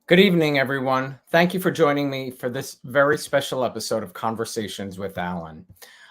Good evening, everyone. Thank you for joining me for this very special episode of Conversations with Alan.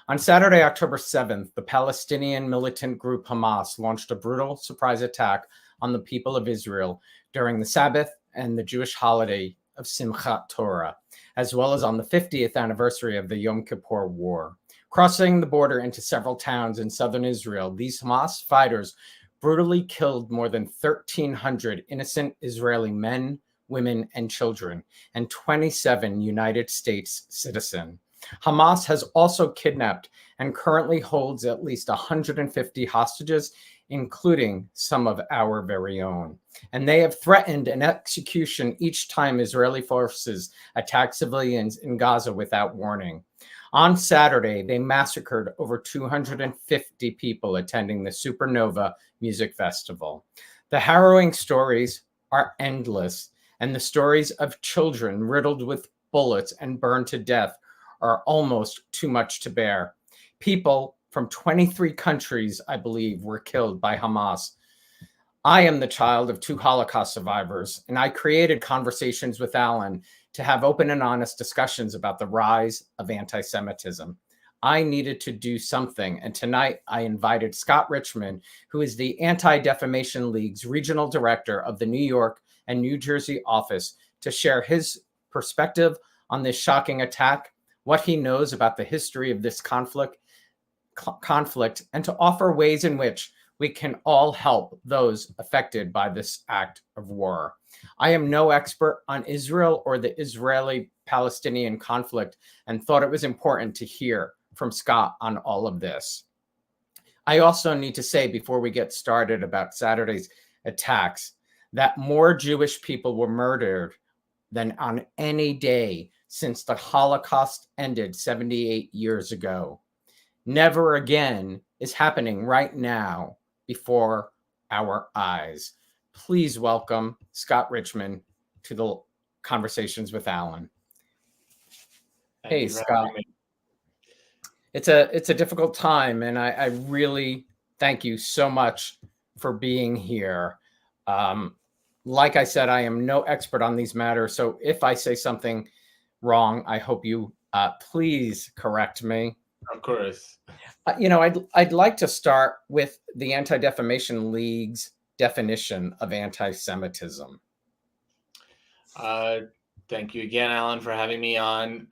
On Saturday, October 7th, the Palestinian militant group Hamas launched a brutal surprise attack on the people of Israel during the Sabbath and the Jewish holiday of Simchat Torah, as well as on the 50th anniversary of the Yom Kippur War. Crossing the border into several towns in southern Israel, these Hamas fighters brutally killed more than 1,300 innocent Israeli men, women, and children, and 27 United States citizens. Hamas has also kidnapped and currently holds at least 150 hostages, including some of our very own. And they have threatened an execution each time Israeli forces attack civilians in Gaza without warning. On Saturday, they massacred over 250 people attending the Supernova Music Festival. The harrowing stories are endless, and the stories of children riddled with bullets and burned to death are almost too much to bear. People from 23 countries, I believe, were killed by Hamas. I am the child of two Holocaust survivors, and I created Conversations with Alan to have open and honest discussions about the rise of anti-Semitism. I needed to do something, and tonight I invited Scott Richman, who is the Anti-Defamation League's regional director of the New York and New Jersey office, to share his perspective on this shocking attack, what he knows about the history of this conflict, and to offer ways in which we can all help those affected by this act of war. I am no expert on Israel or the Israeli-Palestinian conflict, and thought it was important to hear from Scott on all of this. I also need to say before we get started about Saturday's attacks that more Jewish people were murdered than on any day since the Holocaust ended 78 years ago. Never again is happening right now before our eyes. Please welcome Scott Richman to the Conversations with Alan. Hey, Scott. It's a difficult time, and I really thank you so much for being here. Like I said, I am no expert on these matters, so if I say something wrong, I hope you please correct me. Of course. I'd like to start with the Anti-Defamation League's definition of anti-Semitism. Thank you again, Alan, for having me on.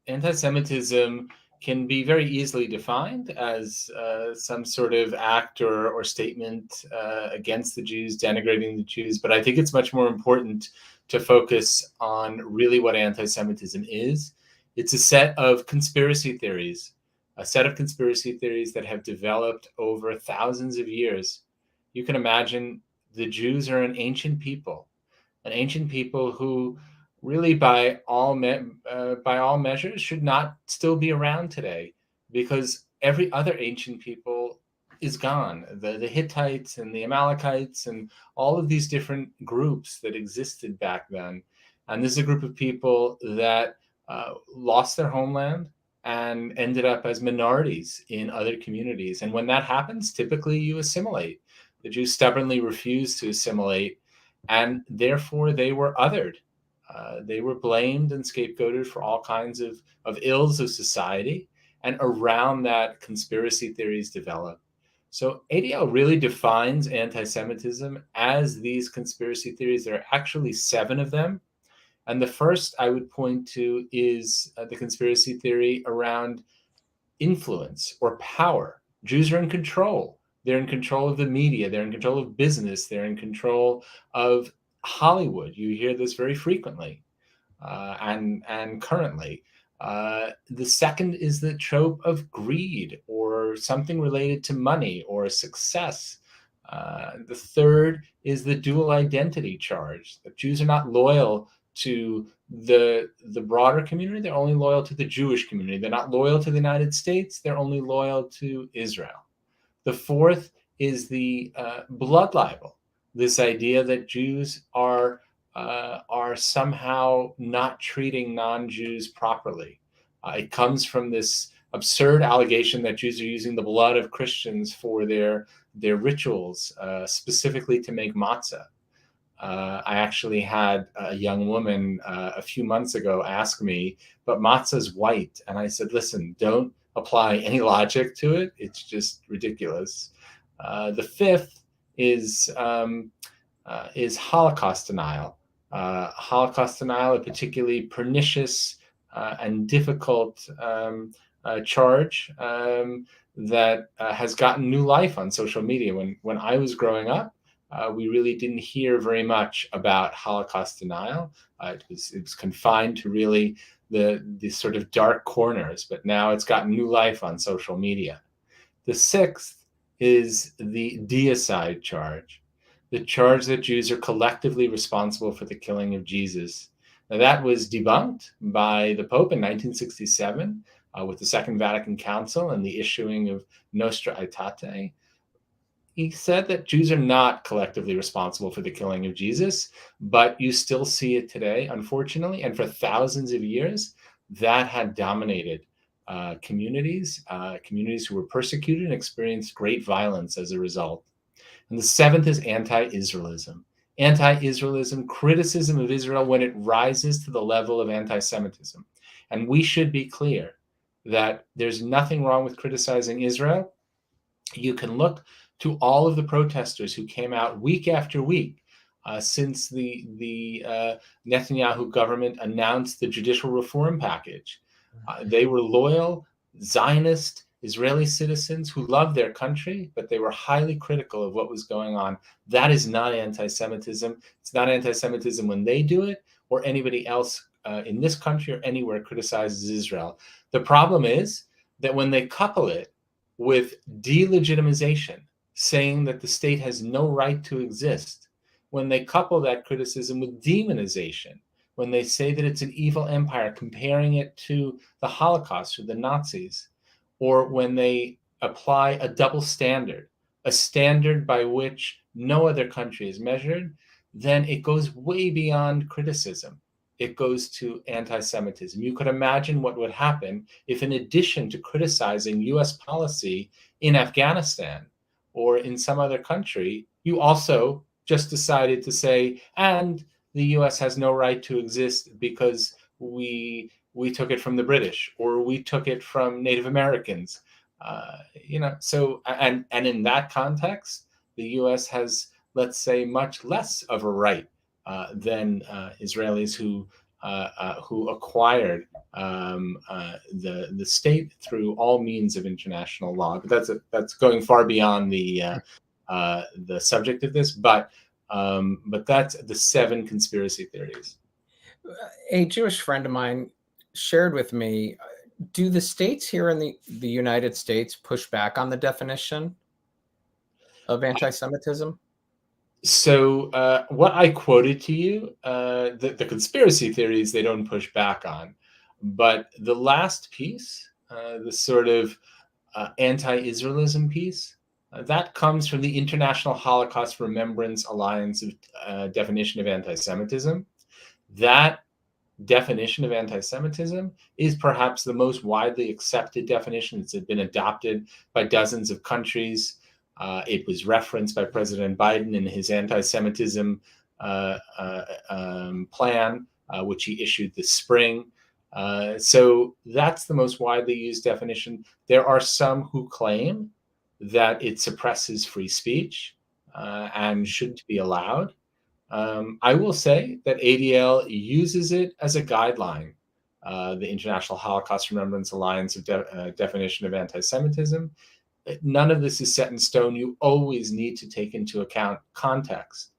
Anti-Semitism can be very easily defined as some sort of act or statement against the Jews, denigrating the Jews. But I think it's much more important to focus on really what anti-Semitism is. It's a set of conspiracy theories, that have developed over thousands of years. You can imagine the Jews are an ancient people who really by all measures should not still be around today, because every other ancient people is gone. The Hittites and the Amalekites and all of these different groups that existed back then. And this is a group of people that lost their homeland and ended up as minorities in other communities. And when that happens, typically you assimilate. The Jews stubbornly refused to assimilate, and therefore they were othered. They were blamed and scapegoated for all kinds of ills of society. And around that, conspiracy theories developed. So ADL really defines anti-Semitism as these conspiracy theories. There are actually 7 of them. And the first I would point to is the conspiracy theory around influence or power. Jews are in control. They're in control of the media. They're in control of business. They're in control of Hollywood. You hear this very frequently and currently. The second is the trope of greed or something related to money or success. The third is the dual identity charge, that Jews are not loyal to the broader community. They're only loyal to the Jewish community. They're not loyal to the United States. They're only loyal to Israel. The fourth is the blood libel, this idea that Jews are somehow not treating non-Jews properly. It comes from this absurd allegation that Jews are using the blood of Christians for their rituals, specifically to make matzah. I actually had a young woman a few months ago ask me, but matzah's white. And I said, listen, don't apply any logic to it. It's just ridiculous. The fifth is Holocaust denial. Holocaust denial, a particularly pernicious and difficult charge that has gotten new life on social media. When I was growing up, we really didn't hear very much about Holocaust denial. It was confined to really the sort of dark corners, but now it's gotten new life on social media. The sixth is the deicide charge, the charge that Jews are collectively responsible for the killing of Jesus. Now, that was debunked by the Pope in 1967 with the Second Vatican Council and the issuing of Nostra Aetate. He said that Jews are not collectively responsible for the killing of Jesus, but you still see it today, unfortunately. And for thousands of years, that had dominated communities who were persecuted and experienced great violence as a result. And the seventh is anti-Israelism. Anti-Israelism, criticism of Israel when it rises to the level of anti-Semitism. And we should be clear that there's nothing wrong with criticizing Israel. You can look to all of the protesters who came out week after week since the Netanyahu government announced the judicial reform package. They were loyal, Zionist, Israeli citizens who loved their country, but they were highly critical of what was going on. That is not anti-Semitism. It's not anti-Semitism when they do it or anybody else in this country or anywhere criticizes Israel. The problem is that when they couple it with delegitimization, saying that the state has no right to exist, when they couple that criticism with demonization, when they say that it's an evil empire, comparing it to the Holocaust or the Nazis, or when they apply a double standard, a standard by which no other country is measured, then it goes way beyond criticism. It goes to anti-Semitism. You could imagine what would happen if, in addition to criticizing US policy in Afghanistan or in some other country, you also just decided to say, and the US has no right to exist because we took it from the British or we took it from Native Americans. So in that context, the US has, let's say, much less of a right than Israelis who acquired the state through all means of international law. But that's going far beyond the subject of this. But that's the 7 conspiracy theories. A Jewish friend of mine shared with me, do the states here in the United States push back on the definition of anti-Semitism? So what I quoted to you, the conspiracy theories, they don't push back on. But the last piece, the sort of anti-Israelism piece, that comes from the International Holocaust Remembrance Alliance definition of anti-Semitism. That definition of anti-Semitism is perhaps the most widely accepted definition. It's been adopted by dozens of countries. It was referenced by President Biden in his anti-Semitism plan, which he issued this spring. So that's the most widely used definition. There are some who claim that it suppresses free speech and shouldn't be allowed. I will say that ADL uses it as a guideline, the International Holocaust Remembrance Alliance definition of anti-Semitism. None of this is set in stone. You always need to take into account context.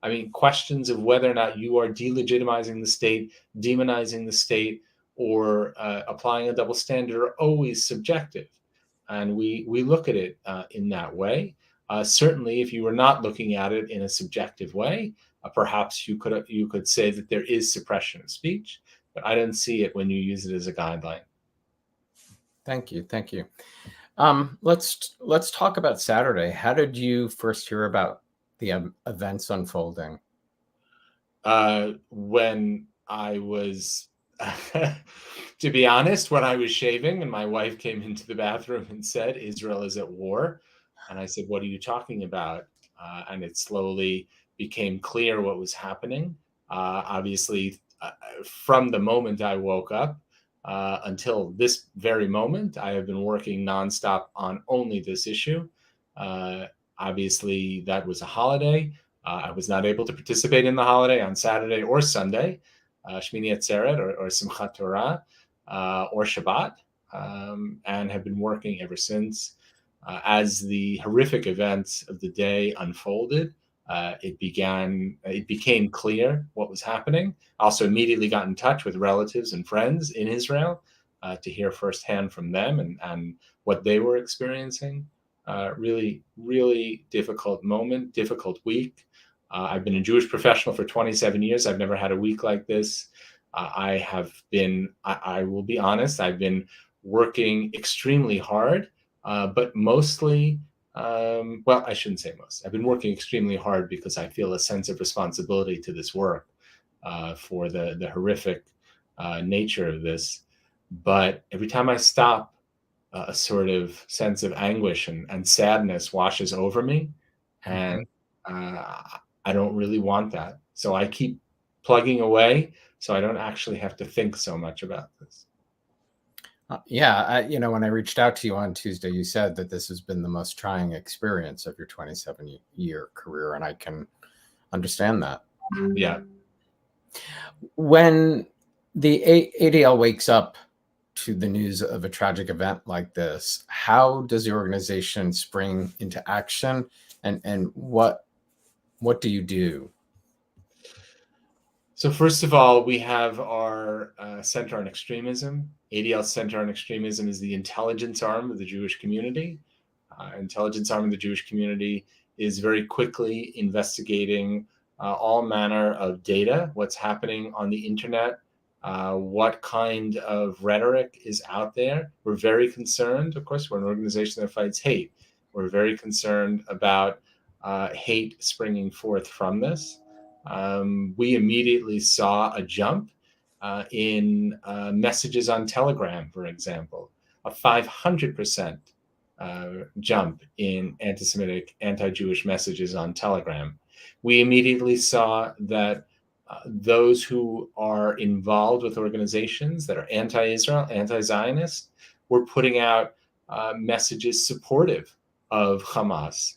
I mean, questions of whether or not you are delegitimizing the state, demonizing the state, or applying a double standard are always subjective. And we look at it in that way. Certainly, if you were not looking at it in a subjective way, perhaps you could say that there is suppression of speech, but I don't see it when you use it as a guideline. Thank you. Let's talk about Saturday. How did you first hear about the events unfolding? When I was, to be honest, when I was shaving and my wife came into the bathroom and said, "Israel is at war." And I said, "What are you talking about?" And it slowly became clear what was happening. Obviously, from the moment I woke up until this very moment, I have been working nonstop on only this issue. Obviously, that was a holiday. I was not able to participate in the holiday on Saturday or Sunday, Shmini Atzeret or Simchat Torah or Shabbat, and have been working ever since. As the horrific events of the day unfolded, it became clear what was happening. I also immediately got in touch with relatives and friends in Israel to hear firsthand from them and what they were experiencing. Really, really difficult moment, difficult week. I've been a Jewish professional for 27 years. I've never had a week like this. I will be honest, I've been working extremely hard, but mostly, well, I shouldn't say most. I've been working extremely hard because I feel a sense of responsibility to this work for the horrific nature of this. But every time I stop, a sort of sense of anguish and sadness washes over me. And I don't really want that. So I keep plugging away so I don't actually have to think so much about this. Yeah, when I reached out to you on Tuesday, you said that this has been the most trying experience of your 27-year career, and I can understand that. Yeah. When the ADL wakes up to the news of a tragic event like this, how does the organization spring into action, and what do you do? So first of all, we have our Center on Extremism. ADL Center on Extremism is the intelligence arm of the Jewish community. Intelligence arm of the Jewish community is very quickly investigating all manner of data, what's happening on the internet, what kind of rhetoric is out there. We're very concerned, of course, we're an organization that fights hate. We're very concerned about hate springing forth from this. We immediately saw a jump in messages on Telegram, for example, a 500% jump in anti-Semitic, anti-Jewish messages on Telegram. We immediately saw that those who are involved with organizations that are anti-Israel, anti-Zionist, were putting out messages supportive of Hamas.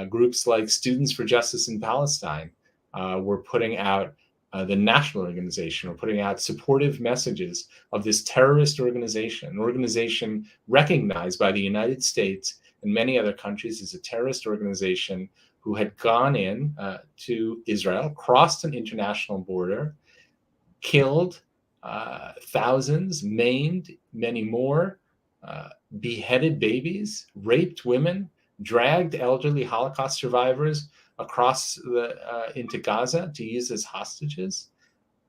Groups like Students for Justice in Palestine were putting out, the national organization were putting out supportive messages of this terrorist organization, an organization recognized by the United States and many other countries as a terrorist organization who had gone in to Israel, crossed an international border, killed thousands, maimed many more, beheaded babies, raped women, dragged elderly Holocaust survivors across into Gaza to use as hostages.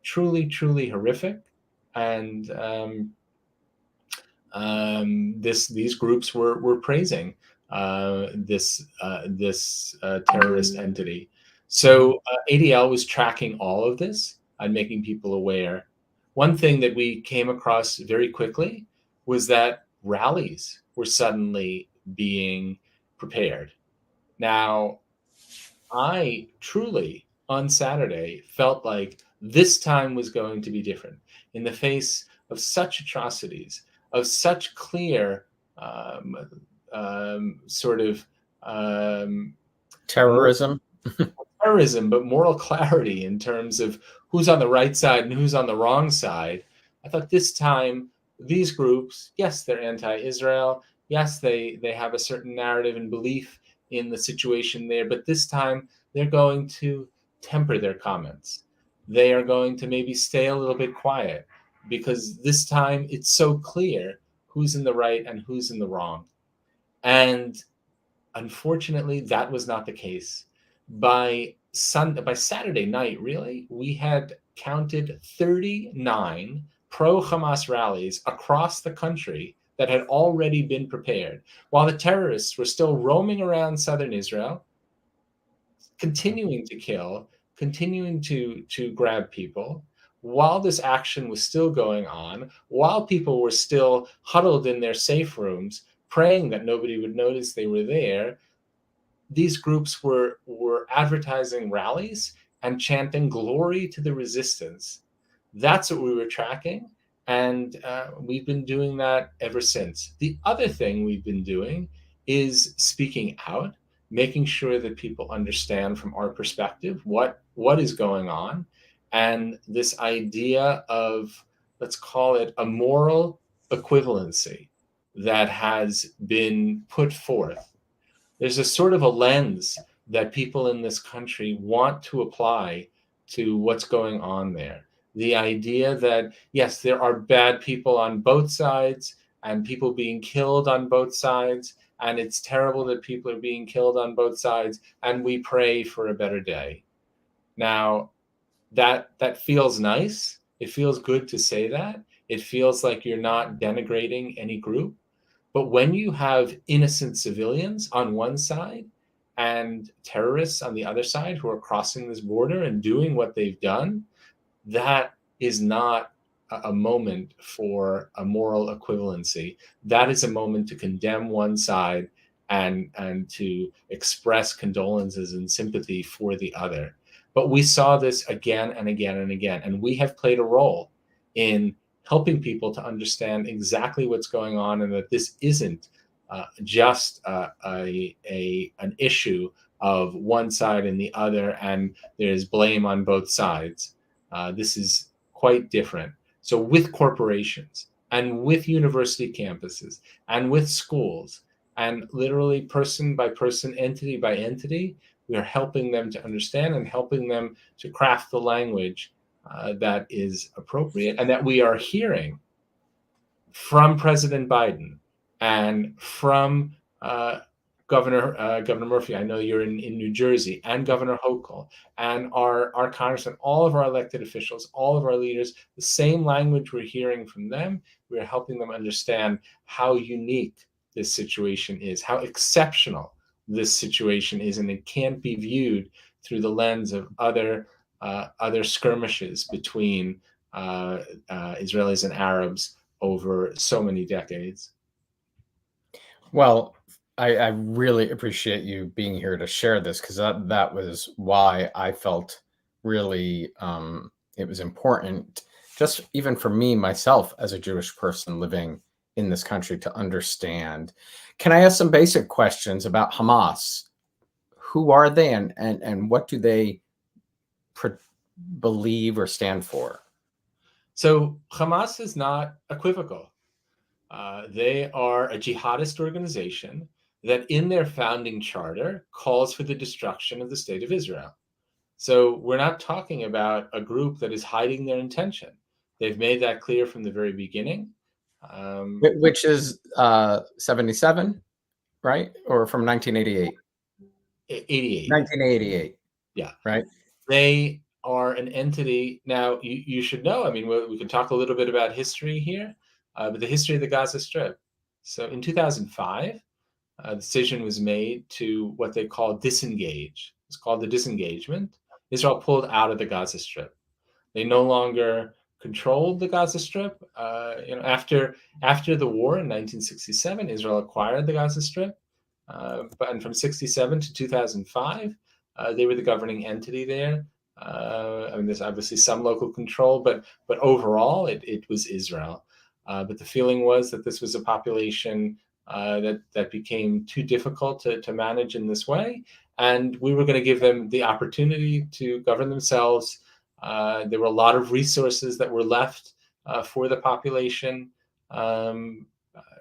Truly, truly horrific. And these groups were praising this terrorist entity. So ADL was tracking all of this and making people aware. One thing that we came across very quickly was that rallies were suddenly being prepared. Now, I truly, on Saturday, felt like this time was going to be different in the face of such atrocities, of such clear sort of terrorism, but moral clarity in terms of who's on the right side and who's on the wrong side. I thought this time these groups, yes, they're anti-Israel. Yes, they have a certain narrative and belief in the situation there, but this time they're going to temper their comments. They are going to maybe stay a little bit quiet because this time it's so clear who's in the right and who's in the wrong. And unfortunately, that was not the case. By Saturday night, really, we had counted 39 pro-Hamas rallies across the country that had already been prepared, while the terrorists were still roaming around southern Israel, continuing to kill, continuing to grab people, while this action was still going on, while people were still huddled in their safe rooms, praying that nobody would notice they were there. these groups were advertising rallies and chanting "Glory to the resistance." That's what we were tracking, and we've been doing that ever since. The other thing we've been doing is speaking out, making sure that people understand from our perspective what is going on, and this idea of, let's call it, a moral equivalency that has been put forth. There's a sort of a lens that people in this country want to apply to what's going on there. The idea that, yes, there are bad people on both sides and people being killed on both sides, and it's terrible that people are being killed on both sides, and we pray for a better day. Now, that feels nice. It feels good to say that. It feels like you're not denigrating any group. But when you have innocent civilians on one side and terrorists on the other side who are crossing this border and doing what they've done, that is not a moment for a moral equivalency. That is a moment to condemn one side and to express condolences and sympathy for the other. But we saw this again and again and again, and we have played a role in helping people to understand exactly what's going on, and that this isn't just an issue of one side and the other, and there's blame on both sides. This is quite different. So with corporations and with university campuses and with schools and literally person by person, entity by entity, we are helping them to understand and helping them to craft the language that is appropriate and that we are hearing from President Biden and from Governor Murphy. I know you're in New Jersey, and Governor Hochul, and our congressmen, all of our elected officials, all of our leaders. The same language we're hearing from them, we're helping them understand how unique this situation is, how exceptional this situation is, and it can't be viewed through the lens of other skirmishes between Israelis and Arabs over so many decades. Well, I really appreciate you being here to share this, because that was why I felt really it was important, just even for me, myself, as a Jewish person living in this country, to understand. Can I ask some basic questions about Hamas? Who are they, and what do they believe or stand for? So Hamas is not equivocal. They are a jihadist organization that in their founding charter calls for the destruction of the state of Israel. So we're not talking about a group that is hiding their intention. They've made that clear from the very beginning. Which is 77, right? Or from 1988? 88. 1988. Yeah. Right. They are an entity. Now, you should know, I mean, we can talk a little bit about history here, but the history of the Gaza Strip. So in 2005, a decision was made to what they call disengage. It's called the disengagement. Israel pulled out of the Gaza Strip. They no longer controlled the Gaza Strip. After the war in 1967, Israel acquired the Gaza Strip, and from 67 to 2005, they were the governing entity there. I mean, there's obviously some local control, but overall, it was Israel. But the feeling was that this was a population that became too difficult to manage in this way, and we were going to give them the opportunity to govern themselves. There were a lot of resources that were left for the population,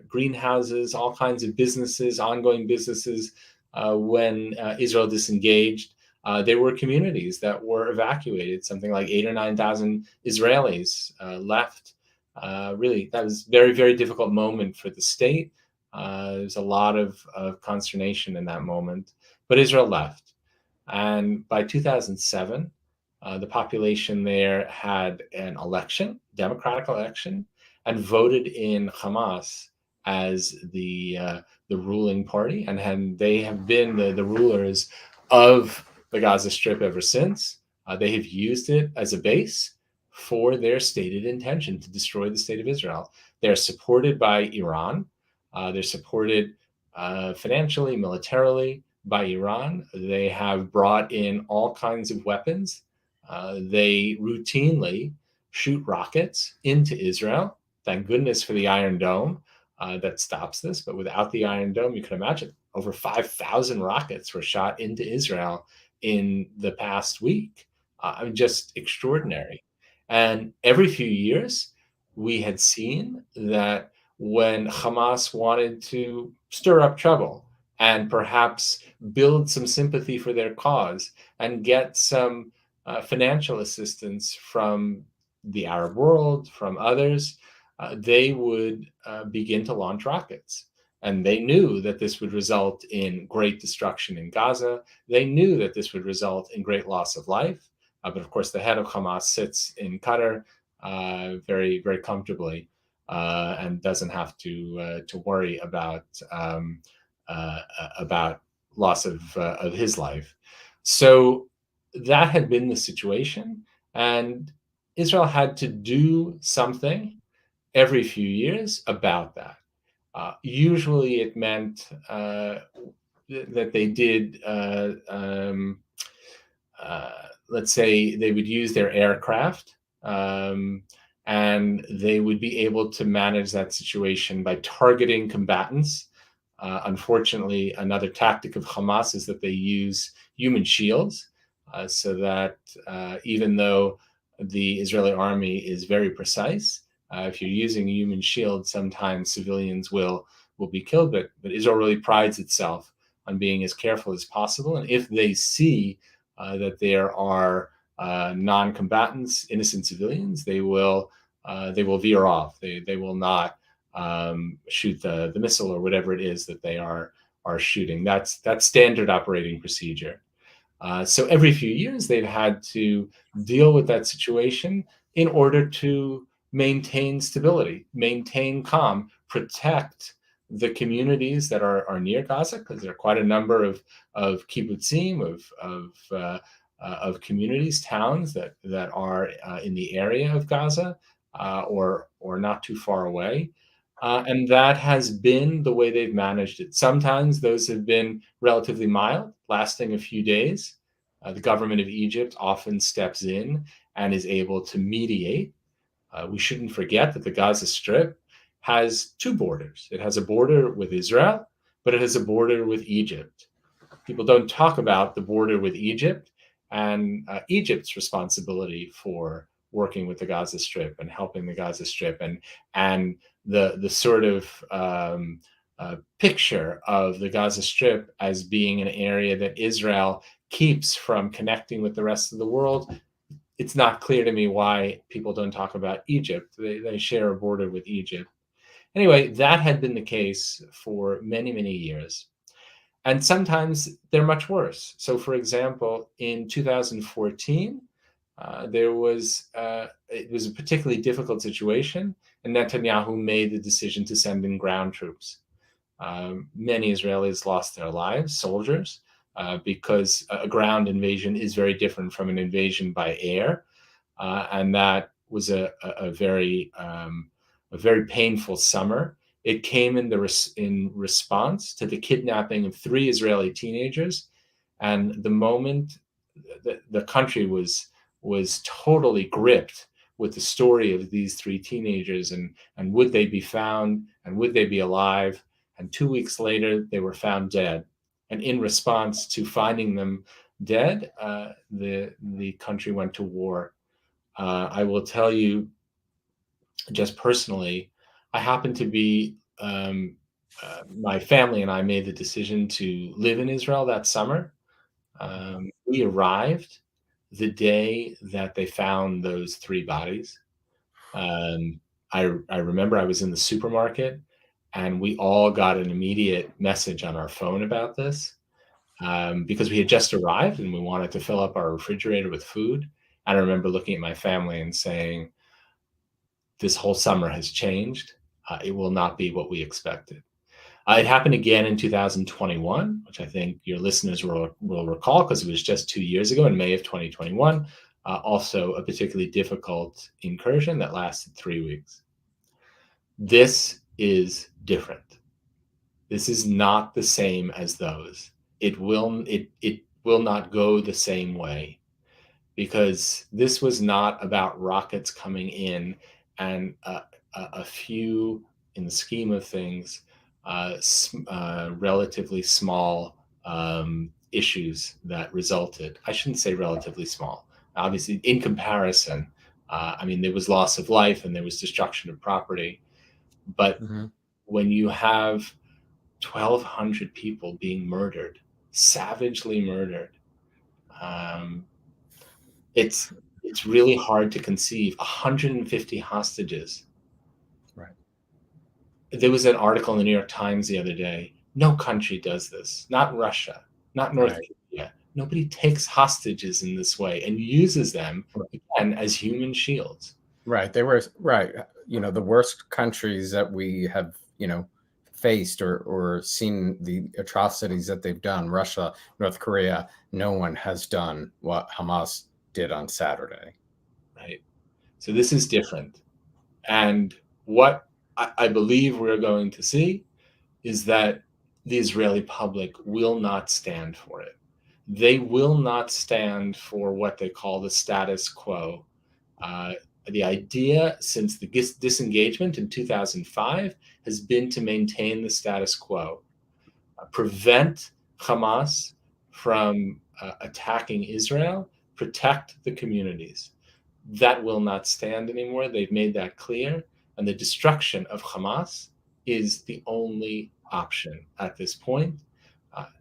greenhouses, all kinds of businesses, ongoing businesses. When Israel disengaged, there were communities that were evacuated. Something like 8,000 or 9,000 Israelis left. Really, that was a very, very difficult moment for the state. There's a lot of consternation in that moment. But Israel left. And by 2007, the population there had an election, democratic election, and voted in Hamas as the ruling party. And they have been the rulers of the Gaza Strip ever since. They have used it as a base for their stated intention to destroy the state of Israel. They're supported by Iran. They're supported financially, militarily, by Iran. They have brought in all kinds of weapons. They routinely shoot rockets into Israel. Thank goodness for the Iron Dome that stops this. But without the Iron Dome, you can imagine over 5,000 rockets were shot into Israel in the past week. Just extraordinary. And every few years, we had seen that when Hamas wanted to stir up trouble and perhaps build some sympathy for their cause and get some financial assistance from the Arab world, from others, they would begin to launch rockets. And they knew that this would result in great destruction in Gaza. They knew that this would result in great loss of life. But of course, the head of Hamas sits in Qatar very, very comfortably and doesn't have to worry about loss of his life. So that had been the situation, and Israel had to do something every few years about that. Usually, it meant that they did. Let's say they would use their aircraft, and they would be able to manage that situation by targeting combatants. Unfortunately, another tactic of Hamas is that they use human shields, so that even though the Israeli army is very precise, if you're using a human shield, sometimes civilians will be killed. But Israel really prides itself on being as careful as possible. And if they see that there are non-combatants, innocent civilians, they will veer off. They will not shoot the missile or whatever it is that they are shooting. That's standard operating procedure. So every few years, they've had to deal with that situation in order to maintain stability, maintain calm, protect the communities that are near Gaza, because there are quite a number of kibbutzim, of communities, towns that are in the area of Gaza or not too far away. And that has been the way they've managed it. Sometimes those have been relatively mild, lasting a few days. The government of Egypt often steps in and is able to mediate. We shouldn't forget that the Gaza Strip has two borders. It has a border with Israel, but it has a border with Egypt. People don't talk about the border with Egypt and Egypt's responsibility for working with the Gaza Strip and helping the Gaza Strip, and the sort of picture of the Gaza Strip as being an area that Israel keeps from connecting with the rest of the world. It's not clear to me why people don't talk about Egypt. They share a border with Egypt. Anyway, that had been the case for many, many years. And sometimes they're much worse. So, for example, in 2014, it was a particularly difficult situation, and Netanyahu made the decision to send in ground troops. Many Israelis lost their lives, soldiers, because a ground invasion is very different from an invasion by air, and that was a very painful summer. It came in response to the kidnapping of 3 Israeli teenagers, and the moment the country was totally gripped with the story of these 3 teenagers, and would they be found, and would they be alive? And 2 weeks later, they were found dead. And in response to finding them dead, the country went to war. I will tell you, just personally, I happened to be, my family and I made the decision to live in Israel that summer. We arrived the day that they found those 3 bodies. I remember I was in the supermarket, and we all got an immediate message on our phone about this, because we had just arrived and we wanted to fill up our refrigerator with food. And I remember looking at my family and saying, this whole summer has changed. It will not be what we expected. It happened again in 2021, which I think your listeners will recall, because it was just 2 years ago in May of 2021. Also a particularly difficult incursion that lasted 3 weeks. This is different. This is not the same as those. it will not go the same way, because this was not about rockets coming in and a few, in the scheme of things, relatively small issues that resulted. I shouldn't say relatively small. Obviously, in comparison, I mean, there was loss of life and there was destruction of property. But Mm-hmm. when you have 1,200 people being murdered, savagely murdered, um, it's really hard to conceive. 150 hostages. Right. There was an article in the New York Times the other day. No country does this. Not Russia, not North Right. Korea. Nobody takes hostages in this way and uses them, again, as human shields. Right. They were right. The worst countries that we have, faced or seen the atrocities that they've done, Russia, North Korea, no one has done what Hamas did on Saturday. Right. So this is different. And what I believe we're going to see is that the Israeli public will not stand for it. They will not stand for what they call the status quo. The idea since the disengagement in 2005 has been to maintain the status quo, prevent Hamas from attacking Israel, protect the communities. That will not stand anymore. They've made that clear. And the destruction of Hamas is the only option at this point.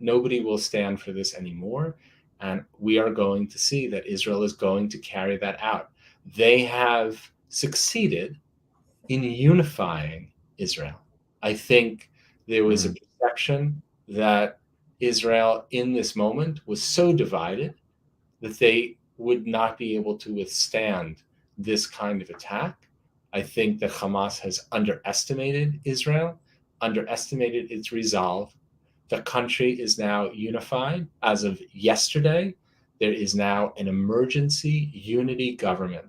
Nobody will stand for this anymore. And we are going to see that Israel is going to carry that out. They have succeeded in unifying Israel. I think there was a perception that Israel in this moment was so divided that they would not be able to withstand this kind of attack. I think that Hamas has underestimated Israel, underestimated its resolve. The country is now unified. As of yesterday, there is now an emergency unity government.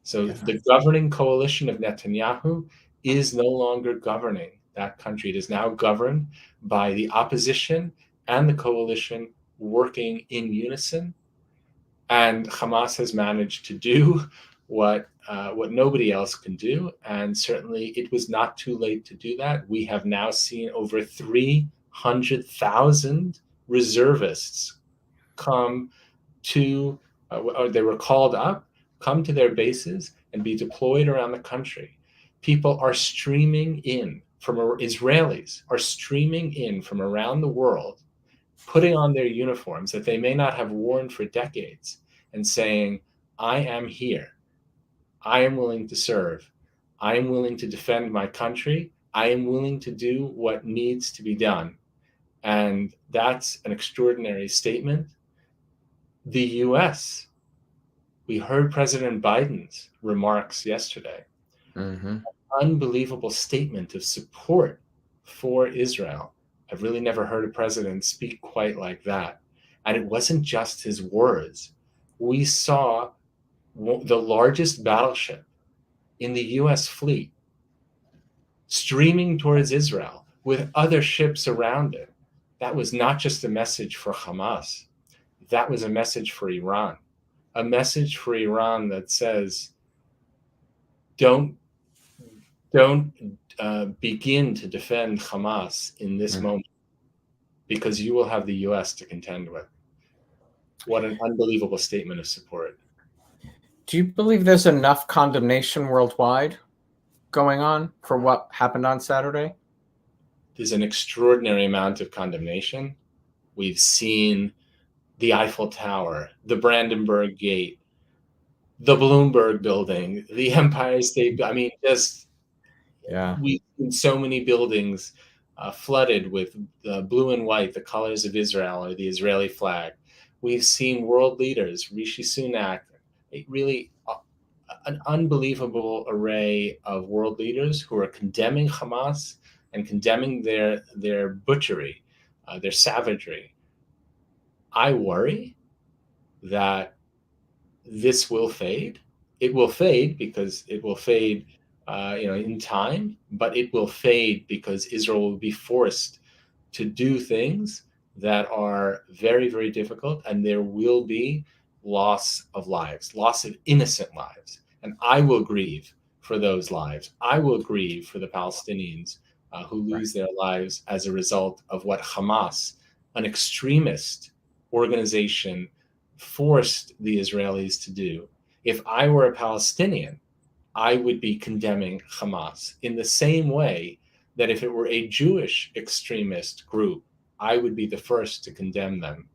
So the governing coalition of Netanyahu is no longer governing that country. It is now governed by the opposition and the coalition working in unison. And Hamas has managed to do what nobody else can do. And certainly it was not too late to do that. We have now seen over 300,000 reservists come to, or they were called up, come to their bases and be deployed around the country. People are streaming in from, Israelis are streaming in from around the world, putting on their uniforms that they may not have worn for decades and saying, I am here. I am willing to serve. I am willing to defend my country. I am willing to do what needs to be done. And that's an extraordinary statement. The US, we heard President Biden's remarks yesterday. Mm-hmm. Unbelievable statement of support for Israel. I've really never heard a president speak quite like that. And it wasn't just his words. We saw the largest battleship in the US fleet streaming towards Israel with other ships around it. That was not just a message for Hamas. That was a message for Iran. A message for Iran that says, don't begin to defend Hamas in this moment, because you will have the US to contend with. What an unbelievable statement of support. Do you believe there's enough condemnation worldwide going on for what happened on Saturday? There's an extraordinary amount of condemnation. We've seen the Eiffel Tower, the Brandenburg Gate, the Bloomberg Building, the Empire State. I mean, just we've seen so many buildings flooded with blue and white, the colors of Israel or the Israeli flag. We've seen world leaders, Rishi Sunak, really an unbelievable array of world leaders who are condemning Hamas and condemning their butchery, their savagery. I worry that this will fade. It will fade because it will fade in time, but it will fade because Israel will be forced to do things that are very, very difficult, and there will be loss of lives, loss of innocent lives. And I will grieve for those lives. I will grieve for the Palestinians who Right. lose their lives as a result of what Hamas, an extremist organization, forced the Israelis to do. If I were a Palestinian, I would be condemning Hamas in the same way that if it were a Jewish extremist group, I would be the first to condemn them.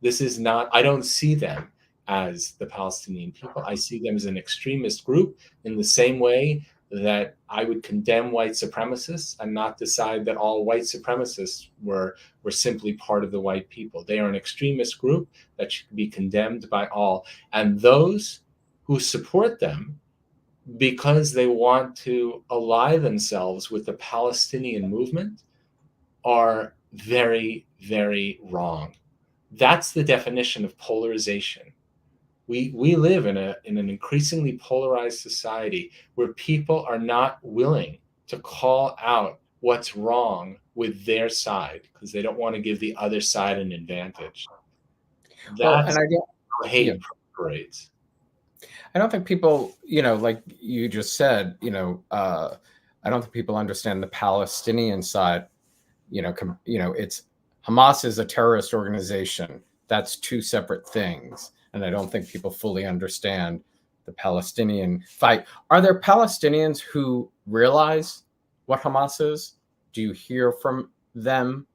This is not, I don't see them as the Palestinian people. I see them as an extremist group in the same way that I would condemn white supremacists and not decide that all white supremacists were simply part of the white people. They are an extremist group that should be condemned by all. And those who support them because they want to ally themselves with the Palestinian movement are very, very wrong. That's the definition of polarization. We live in an increasingly polarized society where people are not willing to call out what's wrong with their side because they don't want to give the other side an advantage. Well, and That's I don't, how yeah, hate proliferates. I don't think people, like you just said, I don't think people understand the Palestinian side. It's Hamas is a terrorist organization. That's two separate things. And I don't think people fully understand the Palestinian fight. Are there Palestinians who realize what Hamas is? Do you hear from them?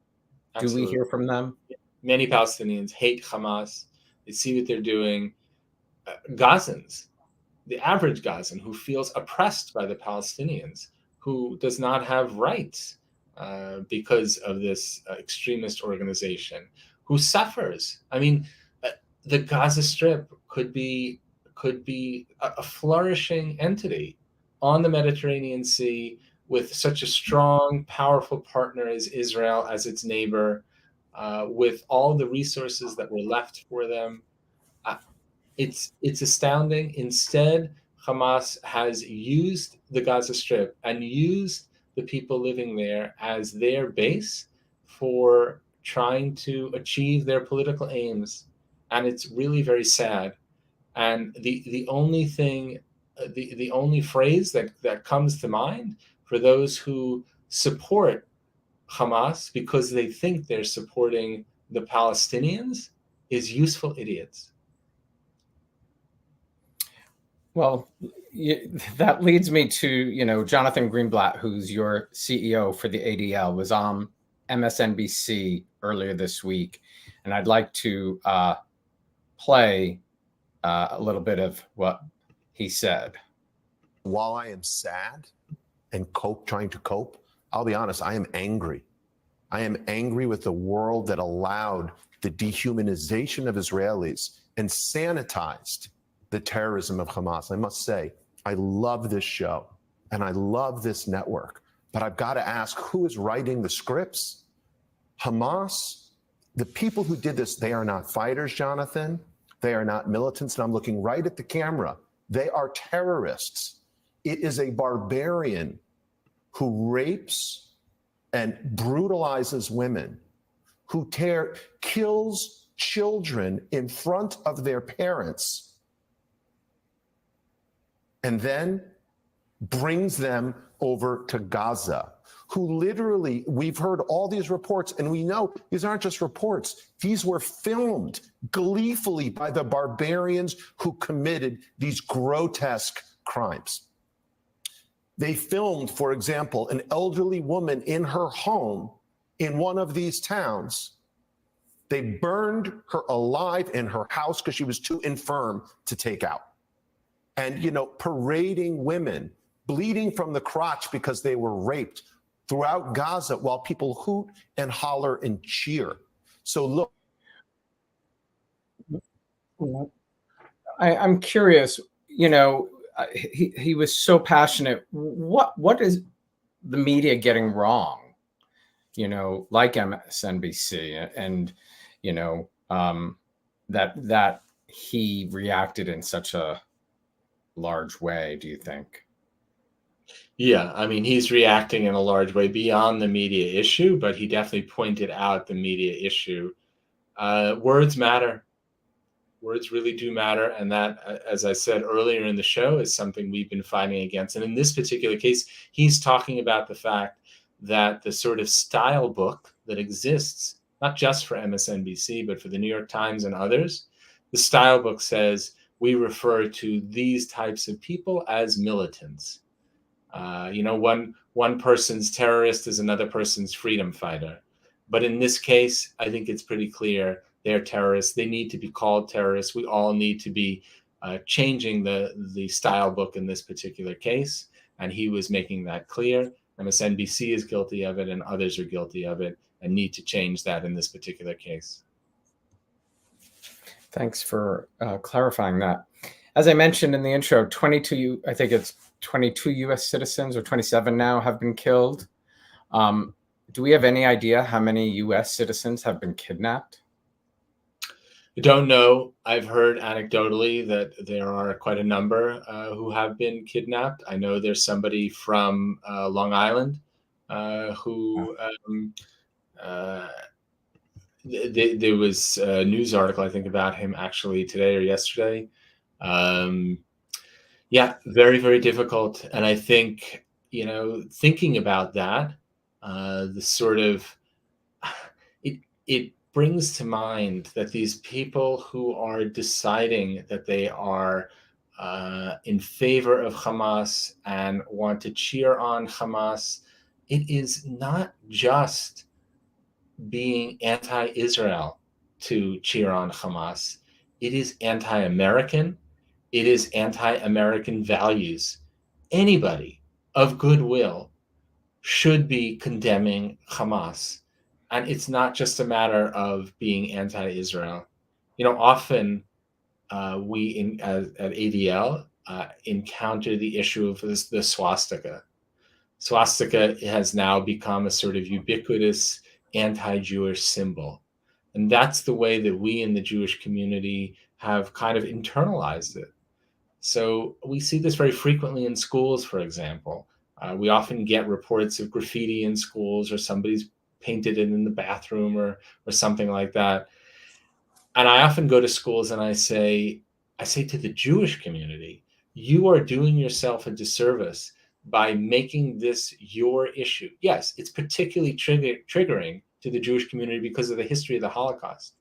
Do we Absolutely. hear from them? Many Palestinians hate Hamas. They see what they're doing. Gazans, the average Gazan who feels oppressed by the Palestinians, who does not have rights because of this extremist organization, who suffers. I mean, the Gaza Strip could be a flourishing entity on the Mediterranean Sea with such a strong, powerful partner as Israel as its neighbor, with all the resources that were left for them. Uh, it's astounding. Instead, Hamas has used the Gaza Strip and used the people living there as their base for trying to achieve their political aims, and it's really very sad. And the only thing, the only phrase that comes to mind for those who support Hamas because they think they're supporting the Palestinians is useful idiots. Well, that leads me to, Jonathan Greenblatt, who's your CEO for the ADL, was on MSNBC earlier this week. And I'd like to play a little bit of what he said. While I am sad and trying to cope, I'll be honest, I am angry. I am angry with the world that allowed the dehumanization of Israelis and sanitized the terrorism of Hamas. I must say, I love this show and I love this network, but I've got to ask, who is writing the scripts? Hamas, the people who did this, they are not fighters, Jonathan. They are not militants, and I'm looking right at the camera. They are terrorists. It is a barbarian who rapes and brutalizes women, who kills children in front of their parents, and then brings them over to Gaza, who literally, we've heard all these reports, and we know these aren't just reports. These were filmed gleefully by the barbarians who committed these grotesque crimes. They filmed, for example, an elderly woman in her home in one of these towns. They burned her alive in her house because she was too infirm to take out. And, parading women, bleeding from the crotch because they were raped throughout Gaza while people hoot and holler and cheer. So look. I'm curious, he was so passionate. What is the media getting wrong? Like MSNBC, and that he reacted in such a large way. Do you think? Yeah, I mean, he's reacting in a large way beyond the media issue, but he definitely pointed out the media issue. Words matter. Words really do matter. And that, as I said earlier in the show, is something we've been fighting against. And in this particular case, he's talking about the fact that the sort of style book that exists, not just for MSNBC, but for the New York Times and others, the style book says we refer to these types of people as militants. One person's terrorist is another person's freedom fighter. But in this case, I think it's pretty clear they're terrorists. They need to be called terrorists. We all need to be changing the style book in this particular case. And he was making that clear. MSNBC is guilty of it, and others are guilty of it, and need to change that in this particular case. Thanks for clarifying that. As I mentioned in the intro, 22 U.S. citizens, or 27 now, have been killed. Do we have any idea how many U.S. citizens have been kidnapped? I don't know. I've heard anecdotally that there are quite a number who have been kidnapped. I know there's somebody from Long Island who there was a news article, I think, about him actually today or yesterday. Yeah, very, very difficult. And I think, thinking about that, the sort of, it brings to mind that these people who are deciding that they are in favor of Hamas and want to cheer on Hamas, it is not just being anti-Israel to cheer on Hamas. It is anti-American. It is anti-American values. Anybody of goodwill should be condemning Hamas. And it's not just a matter of being anti-Israel. Often we at ADL encounter the issue of the swastika. Swastika has now become a sort of ubiquitous anti-Jewish symbol. And that's the way that we in the Jewish community have kind of internalized it. So we see this very frequently in schools, for example. We often get reports of graffiti in schools, or somebody's painted it in the bathroom or something like that. And I often go to schools and I say to the Jewish community, you are doing yourself a disservice by making this your issue. Yes, it's particularly triggering to the Jewish community because of the history of the Holocaust.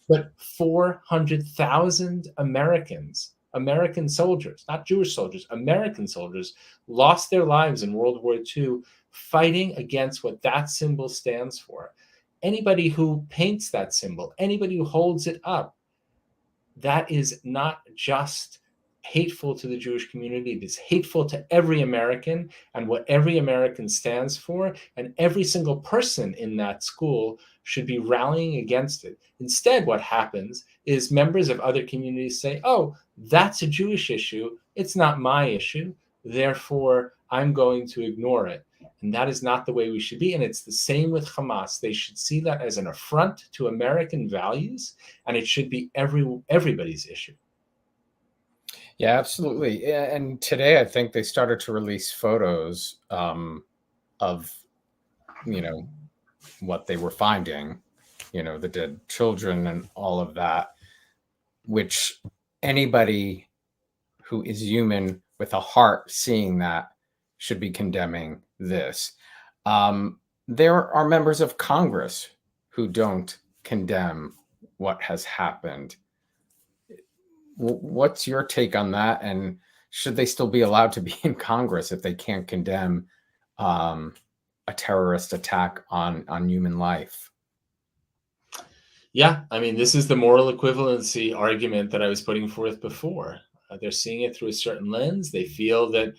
But 400,000 American soldiers, not Jewish soldiers, American soldiers, lost their lives in World War II fighting against what that symbol stands for. Anybody who paints that symbol, anybody who holds it up, that is not just hateful to the Jewish community. It is hateful to every American and what every American stands for. And every single person in that school should be rallying against it. Instead, what happens is members of other communities say, oh, that's a Jewish issue. It's not my issue. Therefore, I'm going to ignore it. And that is not the way we should be. And it's the same with Hamas. They should see that as an affront to American values, and it should be everybody's issue. Yeah, absolutely. And today, I think they started to release photos of, what they were finding, the dead children and all of that, which anybody who is human with a heart seeing that should be condemning this. There are members of Congress who don't condemn what has happened. What's your take on that? And should they still be allowed to be in Congress if they can't condemn a terrorist attack on human life? Yeah, I mean, this is the moral equivalency argument that I was putting forth before. They're seeing it through a certain lens. They feel that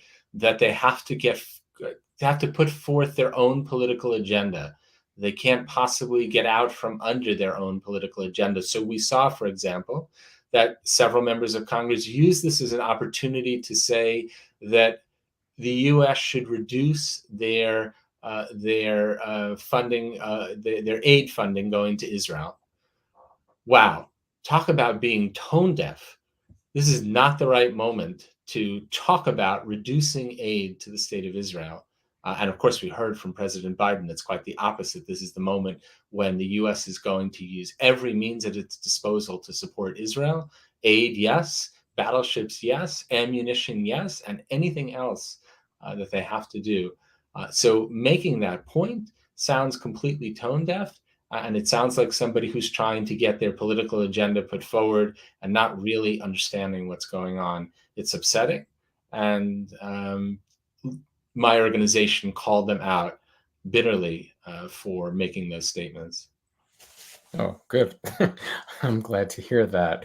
they have to put forth their own political agenda. They can't possibly get out from under their own political agenda. So we saw, for example, that several members of Congress use this as an opportunity to say that the U.S. should reduce their funding, their aid funding going to Israel. Wow, talk about being tone deaf. This is not the right moment to talk about reducing aid to the state of Israel. And of course, we heard from President Biden, it's quite the opposite. This is the moment when the US is going to use every means at its disposal to support Israel. Aid, yes. Battleships, yes. Ammunition, yes. And anything else that they have to do. So making that point sounds completely tone deaf. And it sounds like somebody who's trying to get their political agenda put forward and not really understanding what's going on. It's upsetting. And my organization called them out bitterly for making those statements. Oh, good. I'm glad to hear that.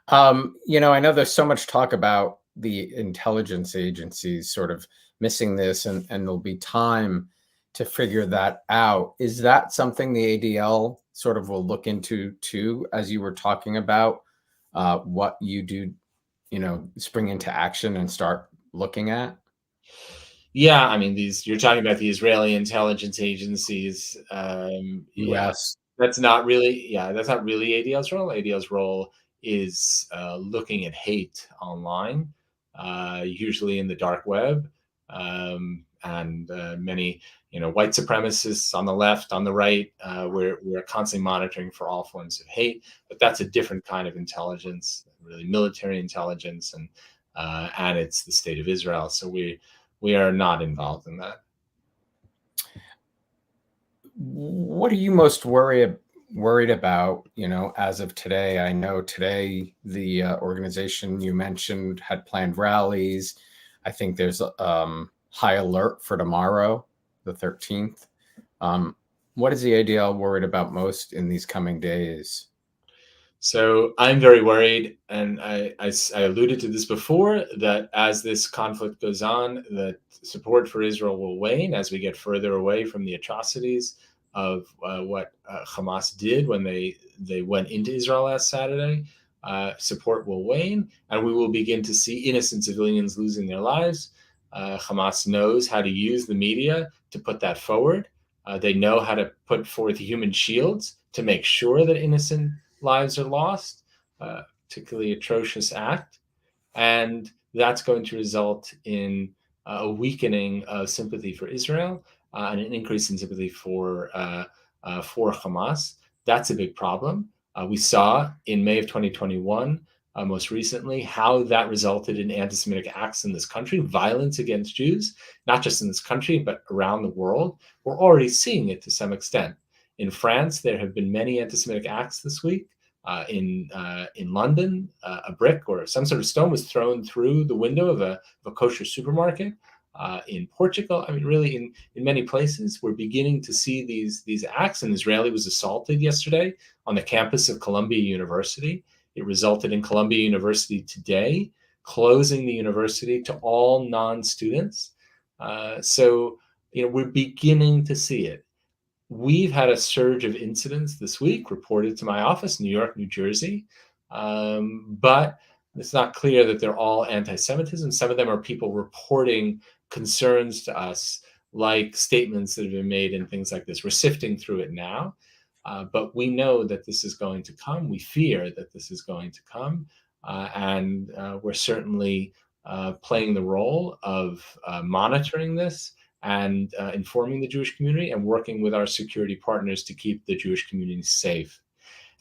I know there's so much talk about the intelligence agencies sort of missing this, and there'll be time to figure that out. Is that something the ADL sort of will look into too, as you were talking about what you do, spring into action and start looking at? Yeah, I mean, you're talking about the Israeli intelligence agencies. Yes. That's not really ADL's role. ADL's role is looking at hate online, usually in the dark web, and many white supremacists on the left, on the right. We're constantly monitoring for all forms of hate, but that's a different kind of intelligence, really military intelligence, and it's the state of Israel. So we are not involved in that. What are you most worried about, as of today? I know today the organization you mentioned had planned rallies. I think there's high alert for tomorrow, the 13th. What is the ADL worried about most in these coming days? So I'm very worried, and I alluded to this before, that as this conflict goes on, that support for Israel will wane as we get further away from the atrocities of what Hamas did when they went into Israel last Saturday. Support will wane, and we will begin to see innocent civilians losing their lives. Hamas knows how to use the media to put that forward. They know how to put forth human shields to make sure that innocent lives are lost, particularly atrocious act. And that's going to result in a weakening of sympathy for Israel and an increase in sympathy for Hamas. That's a big problem. We saw in May of 2021, most recently, how that resulted in anti-Semitic acts in this country, violence against Jews, not just in this country, but around the world. We're already seeing it to some extent. In France, there have been many anti-Semitic acts this week. In London, a brick or some sort of stone was thrown through the window of a kosher supermarket. In Portugal, I mean, really, in many places, we're beginning to see these acts. An Israeli was assaulted yesterday on the campus of Columbia University. It resulted in Columbia University today closing the university to all non-students. So, we're beginning to see it. We've had a surge of incidents this week reported to my office, New York, New Jersey, but it's not clear that they're all anti-Semitism. Some of them are people reporting concerns to us, like statements that have been made and things like this. We're sifting through it now, but we know that this is going to come. We fear that this is going to come, and we're certainly playing the role of monitoring this and informing the Jewish community and working with our security partners to keep the Jewish community safe.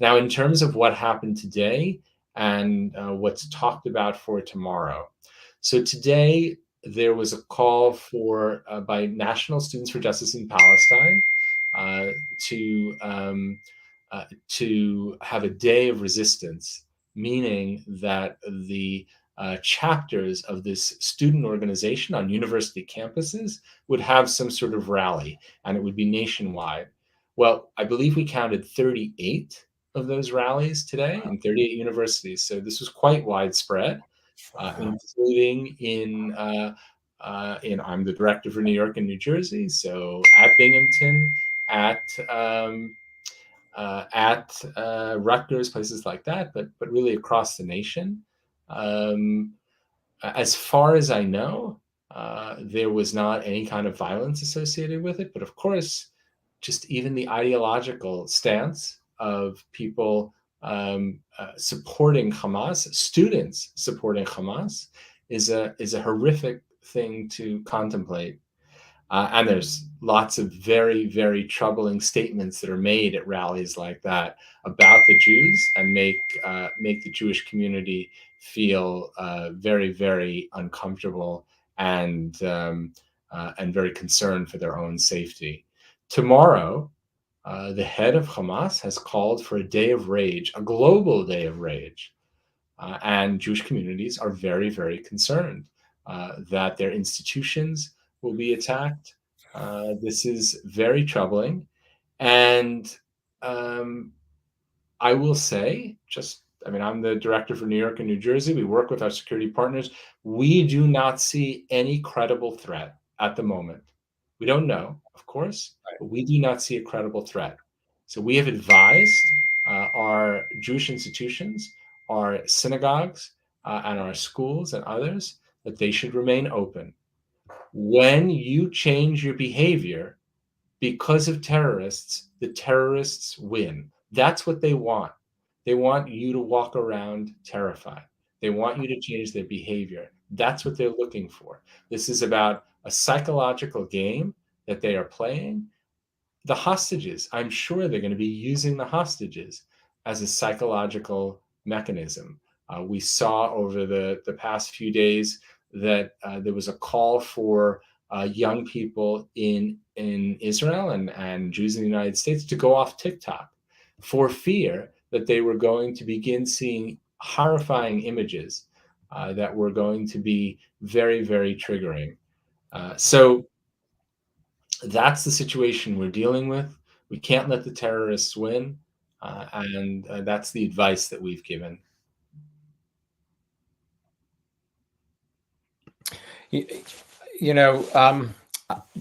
Now, in terms of what happened today and what's talked about for tomorrow. So today, there was a call by National Students for Justice in Palestine to have a day of resistance, meaning that the chapters of this student organization on university campuses would have some sort of rally, and it would be nationwide. Well, I believe we counted 38 of those rallies today in 38 universities. So this was quite widespread, including I'm the director for New York and New Jersey, so at Binghamton, at Rutgers, places like that, but really across the nation. As far as I know, there was not any kind of violence associated with it. But of course, just even the ideological stance of people supporting Hamas, students supporting Hamas, is a horrific thing to contemplate. And there's lots of very, very troubling statements that are made at rallies like that about the Jews, and make the Jewish community feel very, very uncomfortable, and very concerned for their own safety. Tomorrow, the head of Hamas has called for a day of rage, a global day of rage. And Jewish communities are very, very concerned that their institutions will be attacked. This is very troubling. And I will say, I'm the director for New York and New Jersey. We work with our security partners. We do not see any credible threat at the moment. We don't know, of course, but we do not see a credible threat. So we have advised our Jewish institutions, our synagogues, and our schools and others that they should remain open. When you change your behavior because of terrorists, the terrorists win. That's what they want. They want you to walk around terrified. They want you to change their behavior. That's what they're looking for. This is about a psychological game that they are playing. The hostages, I'm sure they're going to be using the hostages as a psychological mechanism. We saw over the past few days that there was a call for young people in Israel and Jews in the United States to go off TikTok for fear that they were going to begin seeing horrifying images that were going to be very, very triggering. So that's the situation we're dealing with. We can't let the terrorists win, and that's the advice that we've given.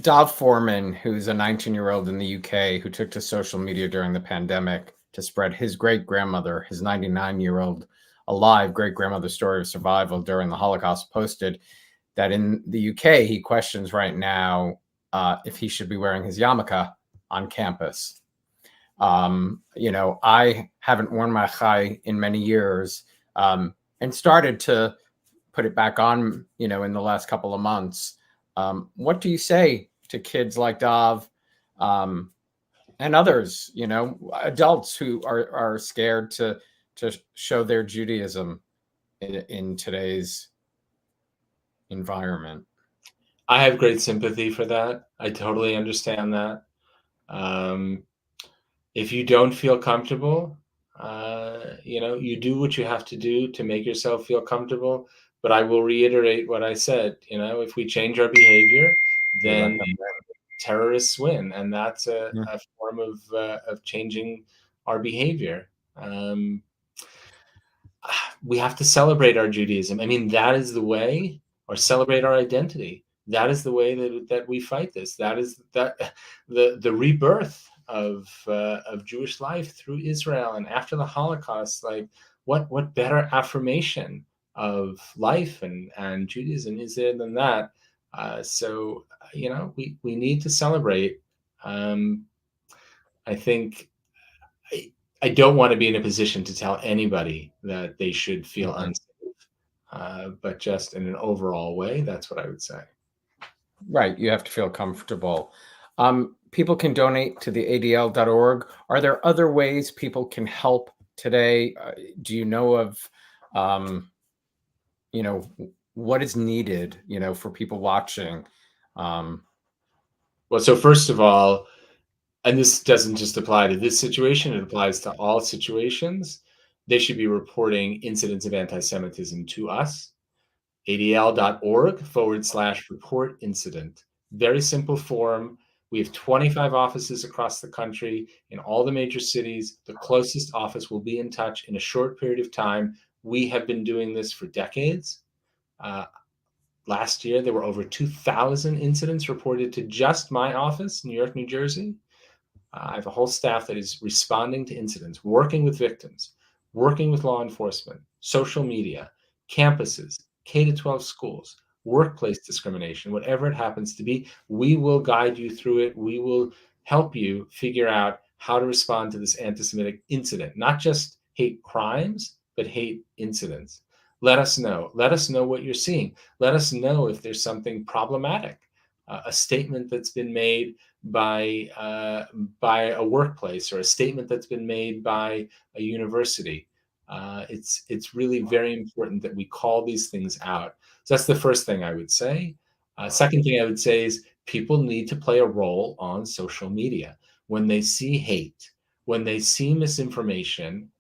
Dov Foreman, who's a 19-year-old in the UK who took to social media during the pandemic to spread his great-grandmother, his 99-year-old alive great-grandmother's story of survival during the Holocaust, posted that in the UK, he questions right now if he should be wearing his yarmulke on campus. I haven't worn my chai in many years, and started to put it back on, in the last couple of months. What do you say to kids like Dov and others, adults who are scared to show their Judaism in today's environment? I have great sympathy for that. I totally understand that. If you don't feel comfortable, you do what you have to do to make yourself feel comfortable. But I will reiterate what I said. If we change our behavior, then terrorists win, and that's a form of changing our behavior. We have to celebrate our Judaism. I mean, that is the way, or celebrate our identity. That is the way that we fight this. That is the rebirth of Jewish life through Israel and after the Holocaust. Like, what better affirmation of life and Judaism is there than that? So we need to celebrate. I think I don't want to be in a position to tell anybody that they should feel unsafe, but just in an overall way, that's what I would say. Right. You have to feel comfortable. People can donate to the ADL.org. Are there other ways people can help today? Do you know of, what is needed, for people watching? Well, so first of all, and this doesn't just apply to this situation, it applies to all situations, they should be reporting incidents of anti-Semitism to us. ADL.org/report incident. Very simple form. We have 25 offices across the country in all the major cities. The closest office will be in touch in a short period of time. We have been doing this for decades. Last year, there were over 2,000 incidents reported to just my office, New York, New Jersey. I have a whole staff that is responding to incidents, working with victims, working with law enforcement, social media, campuses, K-12 schools, workplace discrimination, whatever it happens to be. We will guide you through it. We will help you figure out how to respond to this anti-Semitic incident, not just hate crimes, but hate incidents. Let us know. Let us know what you're seeing. Let us know if there's something problematic, a statement that's been made by a workplace, or a statement that's been made by a university. It's really very important that we call these things out. So that's the first thing I would say. Second thing I would say is people need to play a role on social media. When they see hate, when they see misinformation,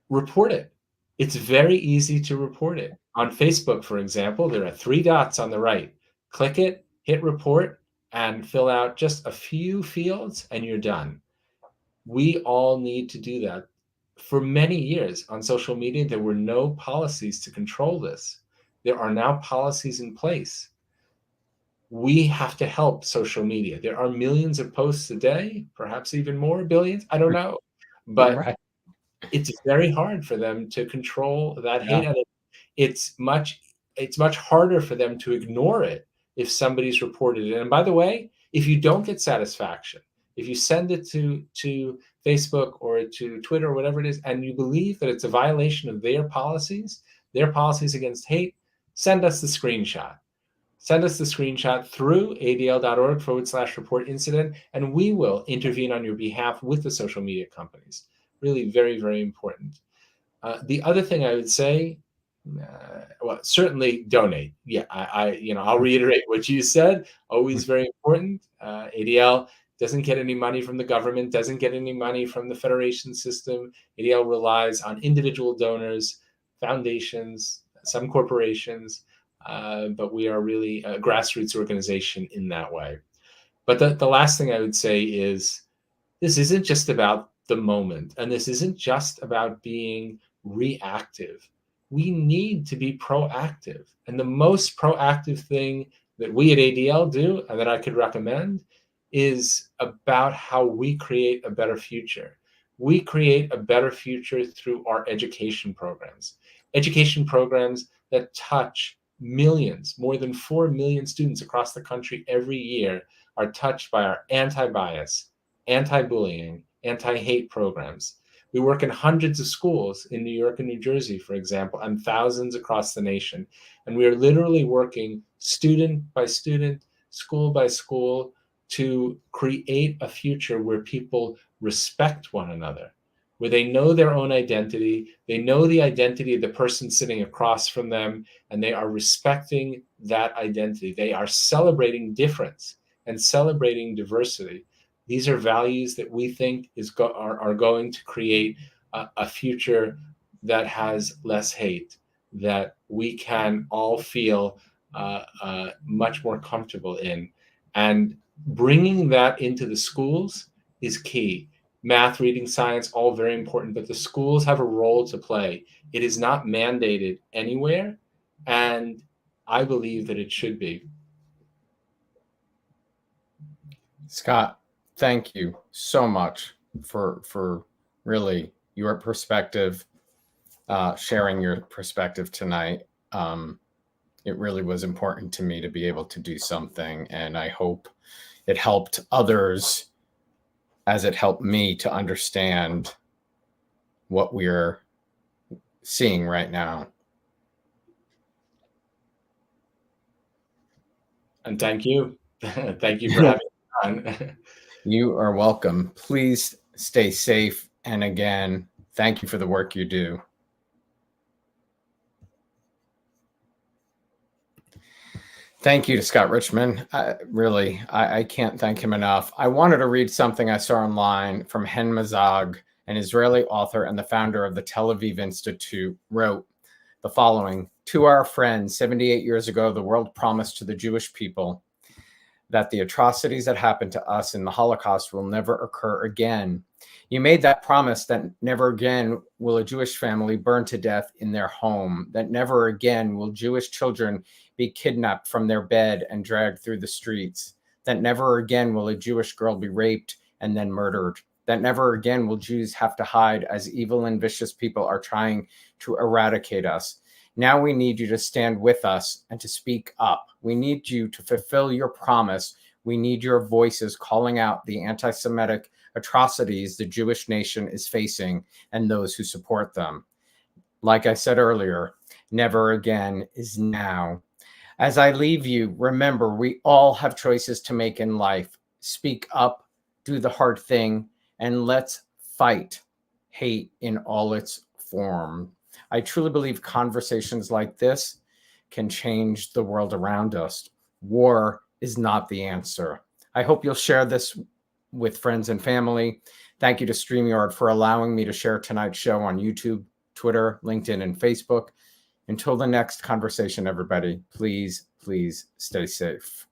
report it. It's very easy to report it. On Facebook, for example, there are 3 dots on the right. Click it, hit report, and fill out just a few fields, and you're done. We all need to do that. For many years on social media, there were no policies to control this. There are now policies in place. We have to help social media. There are millions of posts a day, perhaps even more, billions, I don't know. But Right. it's very hard for them to control that hate, Yeah. and it's much harder for them to ignore it if somebody's reported it. And by the way, if you don't get satisfaction, if you send it to Facebook or to Twitter or whatever it is, and you believe that it's a violation of their policies against hate, send us the screenshot. Send us the screenshot through adl.org/report incident, and we will intervene on your behalf with the social media companies. Really very, very important. The other thing I would say, well, certainly donate. Yeah, I'll reiterate what you said. Always very important. ADL doesn't get any money from the government, doesn't get any money from the federation system. ADL relies on individual donors, foundations, some corporations, but we are really a grassroots organization in that way. But the last thing I would say is, this isn't just about the moment, and this isn't just about being reactive. We need to be proactive. And the most proactive thing that we at ADL do, and that I could recommend, is about how we create a better future. We create a better future through our education programs that touch millions, more than 4 million students across the country every year are touched by our anti-bias, anti-bullying, anti-hate programs. We work in hundreds of schools in New York and New Jersey, for example, and thousands across the nation. And we are literally working student by student, school by school, to create a future where people respect one another, where they know their own identity, they know the identity of the person sitting across from them, and they are respecting that identity. They are celebrating difference and celebrating diversity. These are values that we think are going to create a future that has less hate, that we can all feel much more comfortable in. And bringing that into the schools is key. Math, reading, science, all very important, but the schools have a role to play. It is not mandated anywhere, and I believe that it should be. Scott, thank you so much for really your perspective, sharing your perspective tonight. It really was important to me to be able to do something, and I hope it helped others as it helped me to understand what we're seeing right now. And thank you. Thank you for having me on. You are welcome. Please stay safe. And again, thank you for the work you do. Thank you to Scott Richman. I can't thank him enough. I wanted to read something I saw online from Mazzig, an Israeli author and the founder of the Tel Aviv Institute, wrote the following: "To our friends, 78 years ago, the world promised to the Jewish people that the atrocities that happened to us in the Holocaust will never occur again. You made that promise that never again will a Jewish family burn to death in their home, that never again will Jewish children be kidnapped from their bed and dragged through the streets, that never again will a Jewish girl be raped and then murdered, that never again will Jews have to hide as evil and vicious people are trying to eradicate us. Now we need you to stand with us and to speak up. We need you to fulfill your promise. We need your voices calling out the anti-Semitic atrocities the Jewish nation is facing and those who support them. Like I said earlier, never again is now. As I leave you, remember, we all have choices to make in life. Speak up, do the hard thing, and let's fight hate in all its form. I truly believe conversations like this can change the world around us. War is not the answer. I hope you'll share this with friends and family. Thank you to StreamYard for allowing me to share tonight's show on YouTube, Twitter, LinkedIn, and Facebook. Until the next conversation, everybody, please, please stay safe.